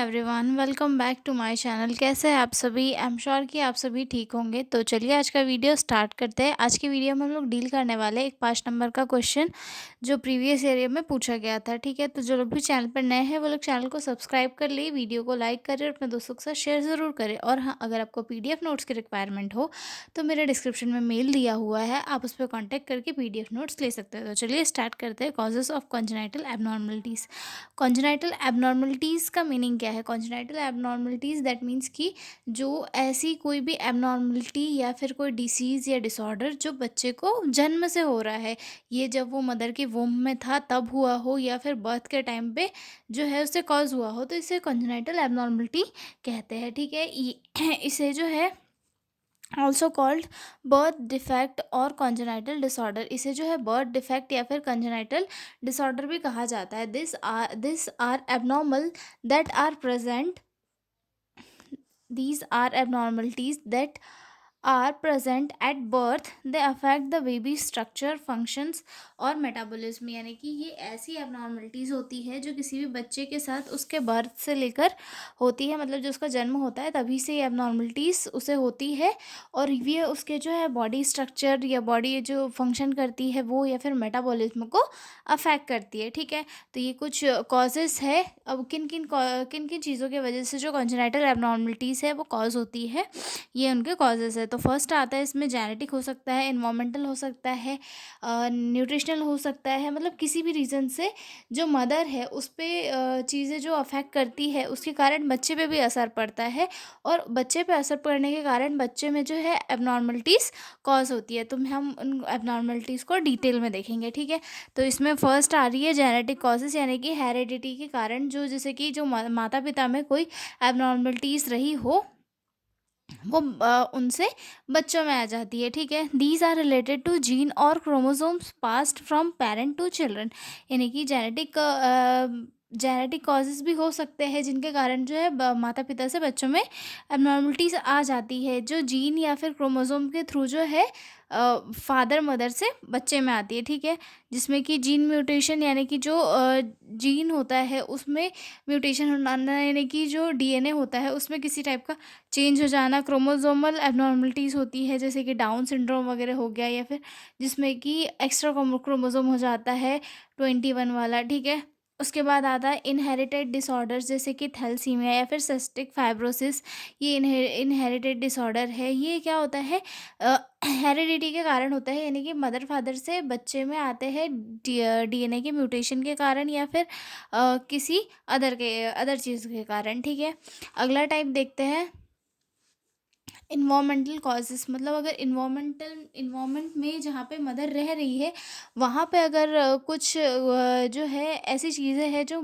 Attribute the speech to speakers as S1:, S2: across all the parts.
S1: Everyone, welcome back to my channel. कैसे हैं आप सभी? आई एम श्योर कि आप सभी ठीक होंगे। तो चलिए आज का वीडियो स्टार्ट करते हैं। आज की वीडियो में हम लोग डील करने वाले हैं एक 5 नंबर का क्वेश्चन जो प्रीवियस एरिया में पूछा गया था। ठीक है, तो जो लोग भी चैनल पर नए हैं वो लोग चैनल को सब्सक्राइब कर ले, वीडियो को लाइक करें और अपने दोस्तों के साथ शेयर ज़रूर करें। और हाँ, अगर आपको PDF नोट्स की रिक्वायरमेंट हो तो मेरे डिस्क्रिप्शन में मेल दिया हुआ है, आप उस पर कॉन्टैक्ट करके PDF नोट्स ले सकते हो। तो चलिए स्टार्ट करते हैं। Causes of congenital abnormalities. Congenital abnormalities का मीनिंग क्या है? कॉन्जेनाइटल एबनॉर्मलिटीज़ दैट मीन्स कि जो ऐसी कोई भी एबनॉर्मलिटी या फिर कोई डिसीज़ या डिसऑर्डर जो बच्चे को जन्म से हो रहा है, ये जब वो मदर के वोम में था तब हुआ हो या फिर बर्थ के टाइम पे जो है उससे कॉज हुआ हो, तो इसे कॉन्जेनाइटल एबनॉर्मलिटी कहते हैं। ठीक है, इसे जो है ऑल्सो कॉल्ड बर्थ डिफेक्ट और कॉन्जेनाइटल डिसऑर्डर, इसे जो है बर्थ डिफेक्ट या फिर कॉन्जेनाइटल डिसऑर्डर भी कहा जाता है। This are abnormal that are present these are abnormalities that are present at birth. They affect the baby structure, functions और मेटाबॉलिज्म, यानी कि ये ऐसी एबनॉर्मलिटीज़ होती है जो किसी भी बच्चे के साथ उसके बर्थ से लेकर होती है, मतलब जो उसका जन्म होता है तभी से ये एबनॉर्मलिटीज़ उसे होती है। और ये उसके जो है बॉडी स्ट्रक्चर या बॉडी जो फंक्शन करती है वो या फिर मेटाबॉलिज्म को अफेक्ट करती है। ठीक है, तो ये कुछ कॉजेस है। अब किन किन चीज़ों की वजह से जो कॉन्जेनाइटल एबनॉर्मलिटीज़ है वो कॉज होती है, ये उनके कॉजेस है। तो फर्स्ट आता है इसमें जेनेटिक हो सकता है, इन्वायरमेंटल हो सकता है, न्यूट्रिशनल हो सकता है, मतलब किसी भी रीज़न से जो मदर है उस पर चीज़ें जो अफेक्ट करती है उसके कारण बच्चे पे भी असर पड़ता है, और बच्चे पे असर पड़ने के कारण बच्चे में जो है एबनॉर्मलिटीज़ कॉज होती है। तो हम उन एबनॉर्मलिटीज़ को डिटेल में देखेंगे। ठीक है, तो इसमें फर्स्ट आ रही है जेनेटिक कॉजेज़, यानी कि हेरिडिटी के कारण जो जैसे कि जो माता पिता में कोई एबनॉर्मलिटीज़ रही हो वो उनसे बच्चों में आ जाती है। ठीक है, these are related to gene और chromosomes passed from parent to children, यानी कि जेनेटिक कॉजेज़ भी हो सकते हैं जिनके कारण जो है माता पिता से बच्चों में एबनॉर्मलिटीज़ आ जाती है, जो जीन या फिर क्रोमोसोम के थ्रू जो है फादर मदर से बच्चे में आती है। ठीक है, जिसमें कि जीन म्यूटेशन, यानी कि जो जीन होता है उसमें म्यूटेशन होना, यानी कि जो DNA होता है उसमें किसी टाइप का चेंज हो जाना। क्रोमोसोमल एबनॉर्मलिटीज़ होती है जैसे कि डाउन सिंड्रोम वगैरह हो गया, या फिर जिसमें कि एक्स्ट्रा क्रोमोसोम हो जाता है 21 वाला। ठीक है, उसके बाद आता है इनहेरिटेड डिसऑर्डर्स जैसे कि थैलेसीमिया या फिर सिस्टिक फाइब्रोसिस। ये इनहेरिटेड डिसऑर्डर है। ये क्या होता है? हेरिडिटी के कारण होता है, यानी कि मदर फादर से बच्चे में आते हैं DNA के म्यूटेशन के कारण या फिर किसी अदर चीज़ के कारण। ठीक है, अगला टाइप देखते हैं इन्वामेंटल कॉजेज़, मतलब अगर इन्वामेंट में जहाँ पे मदर रह रही है वहाँ पे अगर कुछ जो है ऐसी चीज़ें हैं जो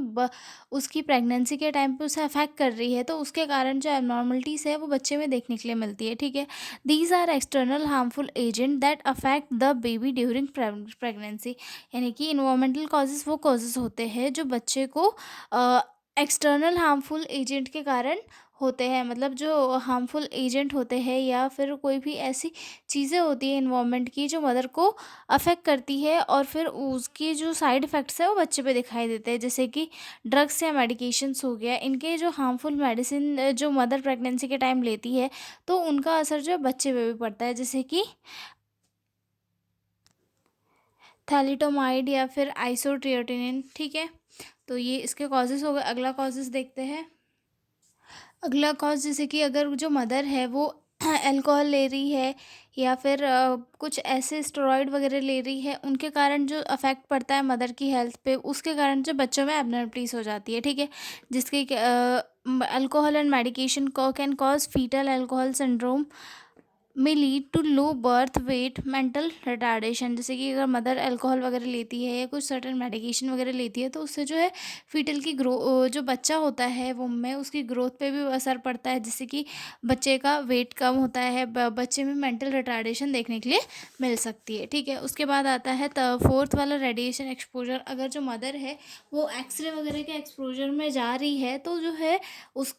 S1: उसकी प्रेगनेंसी के टाइम पे उसे अफेक्ट कर रही है, तो उसके कारण जो एबनॉर्मलिटीज़ है वो बच्चे में देखने के लिए मिलती है। ठीक है, these are external harmful agent that affect the baby during pregnancy, यानी कि इन्वामेंटल कॉजेज़ वो कॉजेज़ होते हैं जो बच्चे को एक्सटर्नल हार्मफुल एजेंट के कारण होते हैं, मतलब जो हार्मफुल एजेंट होते हैं या फिर कोई भी ऐसी चीज़ें होती हैं इन्वायरमेंट की जो मदर को अफेक्ट करती है और फिर उसकी जो साइड इफ़ेक्ट्स है वो बच्चे पे दिखाई देते हैं, जैसे कि ड्रग्स या मेडिकेशंस हो गया। इनके जो हार्मफुल मेडिसिन जो मदर प्रेगनेंसी के टाइम लेती है तो उनका असर जो है बच्चे पे भी पड़ता है, जैसे कि थैलिडोमाइड या फिर आइसोट्रियोटिनिन। ठीक है, तो ये इसके कॉजेज़ हो गए। अगला कॉजेज़ देखते हैं। अगला कॉज़ जैसे कि अगर जो मदर है वो अल्कोहल ले रही है या फिर कुछ ऐसे स्टेरॉइड वगैरह ले रही है, उनके कारण जो अफेक्ट पड़ता है मदर की हेल्थ पे, उसके कारण जो बच्चों में एबनॉर्मलिटीज़ हो जाती है। ठीक है, जिसके अल्कोहल एंड मेडिकेशन को can cause foetal alcohol syndrome में lead to low birth weight mental retardation, जैसे कि अगर मदर अल्कोहल वगैरह लेती है या कुछ सर्टेन मेडिकेशन वगैरह लेती है तो उससे जो है फीटल की जो बच्चा होता है वो में उसकी ग्रोथ पे भी असर पड़ता है, जिससे कि बच्चे का वेट कम होता है, बच्चे में मेंटल रिटार्डेशन देखने के लिए मिल सकती है। ठीक है, उसके बाद आता है फोर्थ वाला रेडिएशन एक्सपोजर। अगर जो मदर है वो एक्सरे वगैरह के एक्सपोजर में जा रही है तो जो है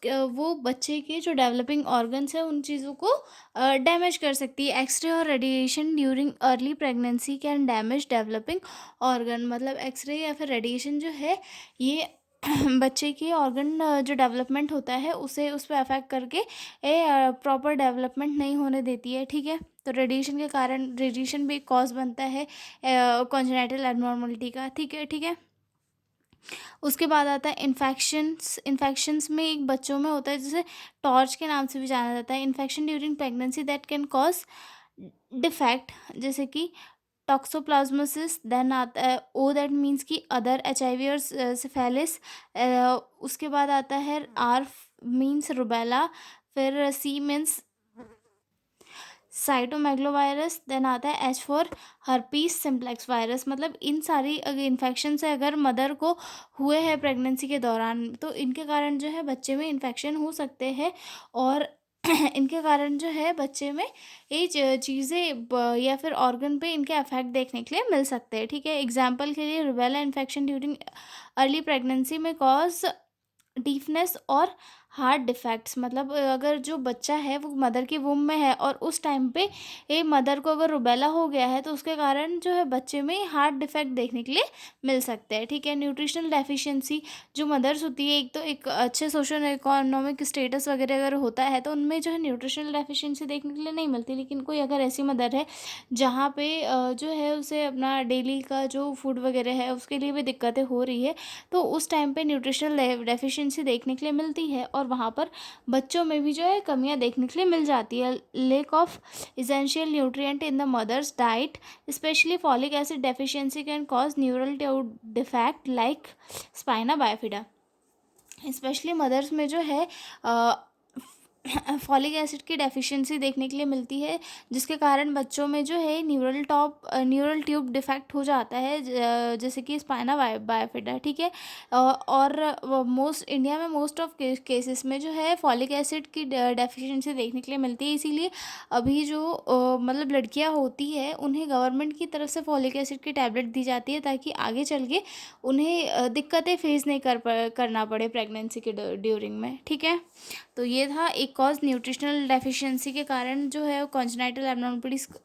S1: वो बच्चे के जो डेवलपिंग ऑर्गन्स है उन चीज़ों को डैमेज कर सकती है। एक्सरे और radiation during early pregnancy can damage developing organ, मतलब एक्सरे या फिर रेडिएशन जो है ये बच्चे की ऑर्गन जो डेवलपमेंट होता है उसे उस पे अफेक्ट करके प्रॉपर डेवलपमेंट नहीं होने देती है, ठीक है। तो रेडिएशन के कारण, रेडिएशन भी एक कॉज बनता है कॉन्जेनाइटल एबनॉर्मलिटी का, ठीक है, ठीक है। उसके बाद आता है इन्फेक्शंस। इन्फेक्शंस में एक बच्चों में होता है जिसे टॉर्च के नाम से भी जाना जाता है। Infection during pregnancy that can cause defect, जैसे कि टॉक्सोप्लाज्मोसिस। देन आता है ओ, दैट मीन्स कि अदर HIV और सिफेलिस। उसके बाद आता है आर मीन्स रुबेला। फिर सी मीन्स साइटोमेगलोवायरस। देन आता है H for herpes simplex virus. मतलब इन सारी इन्फेक्शन से अगर मदर को हुए हैं प्रेगनेंसी के दौरान, तो इनके कारण जो है बच्चे में इन्फेक्शन हो सकते हैं। और इनके कारण जो है बच्चे में ये चीज़ें या फिर ऑर्गन पे इनके अफेक्ट देखने के लिए मिल सकते हैं, ठीक है। एग्जाम्पल के लिए rubella infection during early pregnancy में कॉज डीफनेस और हार्ट डिफेक्ट्स। मतलब अगर जो बच्चा है वो मदर के वूम में है और उस टाइम पे ये मदर को अगर रुबेला हो गया है, तो उसके कारण जो है बच्चे में हार्ट डिफेक्ट देखने के लिए मिल सकते हैं, ठीक है। न्यूट्रिशनल डेफिशिएंसी, जो मदर्स होती है, एक तो एक अच्छे सोशल इकोनॉमिक स्टेटस वगैरह अगर होता है तो उनमें जो है न्यूट्रिशनल डेफिशिएंसी देखने के लिए नहीं मिलती। लेकिन कोई अगर ऐसी मदर है जहाँ पे जो है उसे अपना डेली का जो फूड वगैरह है उसके लिए भी दिक्कतें हो रही है, तो उस टाइम पे न्यूट्रिशनल डेफिशिएंसी देखने के लिए मिलती है और वहाँ पर बच्चों में भी जो है कमियां देखने के लिए मिल जाती है। Lack of essential nutrient in the mother's diet, specially folic acid deficiency can cause neural defect like spina bifida. Specially mothers में जो है फॉलिक एसिड की डेफिशिएंसी देखने के लिए मिलती है, जिसके कारण बच्चों में जो है न्यूरल ट्यूब डिफेक्ट हो जाता है, जैसे कि स्पाइना बायोफिडा, ठीक है। और मोस्ट इंडिया में मोस्ट ऑफ केसेस में जो है फॉलिक एसिड की डेफिशिएंसी देखने के लिए मिलती है। इसीलिए अभी जो मतलब लड़कियां होती है उन्हें गवर्नमेंट की तरफ से फॉलिक एसिड की टैबलेट दी जाती है, ताकि आगे चल के उन्हें दिक्कतें फेस नहीं करना पड़े प्रेगनेंसी के ड्यूरिंग में, ठीक है। तो ये था एक कॉज, न्यूट्रिशनल डेफिशिएंसी के कारण जो है कॉन्जेनाइटल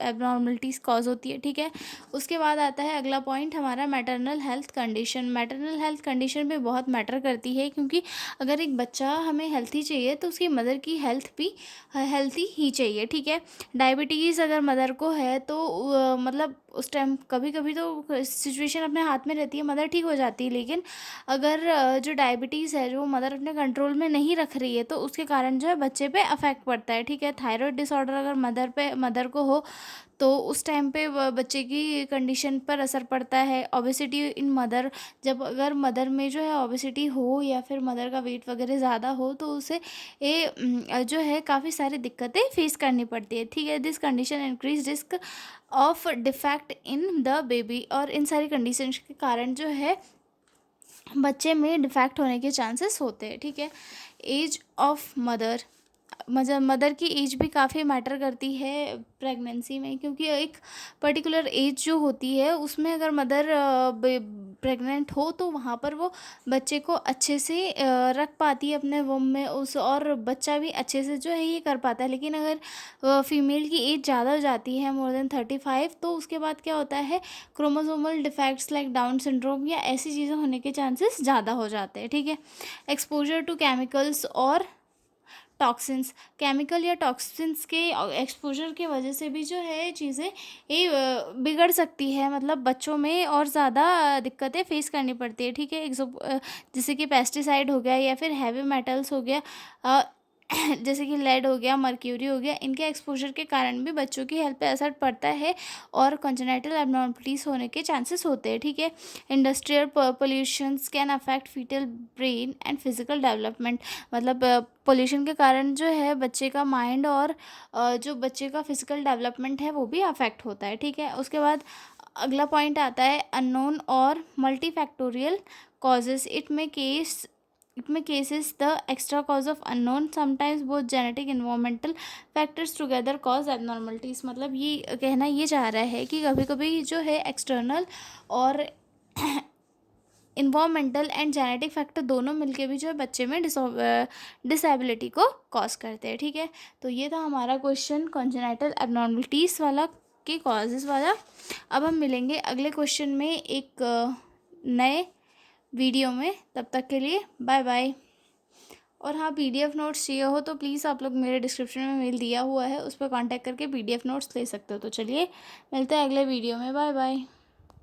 S1: एबनॉर्मलिटीज़ कॉज होती है, ठीक है। उसके बाद आता है अगला पॉइंट हमारा maternal health condition. Maternal health condition भी बहुत मैटर करती है, क्योंकि अगर एक बच्चा हमें हेल्थी चाहिए तो उसकी मदर की हेल्थ भी हेल्थी ही चाहिए, ठीक है। डायबिटीज़ अगर मदर को है तो मतलब उस टाइम कभी कभी तो सिचुएशन अपने हाथ में रहती है, मदर ठीक हो जाती है। लेकिन अगर जो डायबिटीज़ है जो मदर अपने कंट्रोल में नहीं रख रही है, तो उसके कारण जो है बच्चे पे अफेक्ट पड़ता है, ठीक है। थायराइड डिसऑर्डर अगर मदर को हो तो उस टाइम पे बच्चे की कंडीशन पर असर पड़ता है। ओबेसिटी इन मदर, जब अगर मदर में जो है ओबेसिटी हो या फिर मदर का वेट वगैरह ज़्यादा हो, तो उसे ये जो है काफ़ी सारी दिक्कतें फेस करनी पड़ती है, ठीक है। This condition increase risk of defect in the baby. और इन सारी कंडीशन के कारण जो है बच्चे में डिफेक्ट होने के चांसेस होते हैं, ठीक है। एज ऑफ मदर की एज भी काफ़ी मैटर करती है प्रेगनेंसी में, क्योंकि एक पर्टिकुलर एज जो होती है उसमें अगर मदर प्रेग्नेंट हो तो वहाँ पर वो बच्चे को अच्छे से रख पाती है अपने वोम में उस, और बच्चा भी अच्छे से जो है ये कर पाता है। लेकिन अगर फीमेल की एज ज़्यादा हो जाती है, मोर देन 35, तो उसके बाद क्या होता है, chromosomal defects like down syndrome या ऐसी चीज़ें होने के चांसेस ज़्यादा हो जाते हैं, ठीक है। एक्सपोजर टू केमिकल्स और टॉक्सिन्स, केमिकल या टॉक्सिन्स के एक्सपोजर की वजह से भी जो है चीज़ें ये बिगड़ सकती है, मतलब बच्चों में और ज़्यादा दिक्कतें फेस करनी पड़ती है, ठीक है। जैसे कि पेस्टिसाइड हो गया या फिर हैवी मेटल्स हो गया, अ, जैसे कि लेड हो गया, मर्क्यूरी हो गया, इनके एक्सपोजर के कारण भी बच्चों की हेल्थ पे असर पड़ता है और कंजेनाइटल एबनॉर्मलिटीज़ होने के चांसेस होते हैं, ठीक है। Industrial pollutions can affect foetal brain and physical development. मतलब पोल्यूशन के कारण जो है बच्चे का माइंड और जो बच्चे का फिजिकल डेवलपमेंट है वो भी अफेक्ट होता है, ठीक है। उसके बाद अगला पॉइंट आता है अननोन और मल्टीफैक्टोरियल कॉजेज। इट में cases the extra cause of unknown, sometimes both genetic environmental factors together cause abnormalities। मतलब ये कहना ये चाह रहा है कि कभी कभी जो है एक्सटर्नल और इन्वामेंटल एंड जेनेटिक फैक्टर दोनों मिलके भी जो है बच्चे में डिसेबिलिटी को कॉज करते हैं, ठीक है। तो ये था हमारा क्वेश्चन कॉन्जेनाइटल एबनॉर्मलिटीज़ वाला के कॉजेज़ वाला। अब हम मिलेंगे अगले क्वेश्चन में एक नए वीडियो में। तब तक के लिए बाय बाय। और हाँ, पीडीएफ नोट्स चाहिए हो तो प्लीज़ आप लोग मेरे डिस्क्रिप्शन में मेल दिया हुआ है, उस पर कांटेक्ट करके पीडीएफ नोट्स ले सकते हो। तो चलिए मिलते हैं अगले वीडियो में। Bye bye.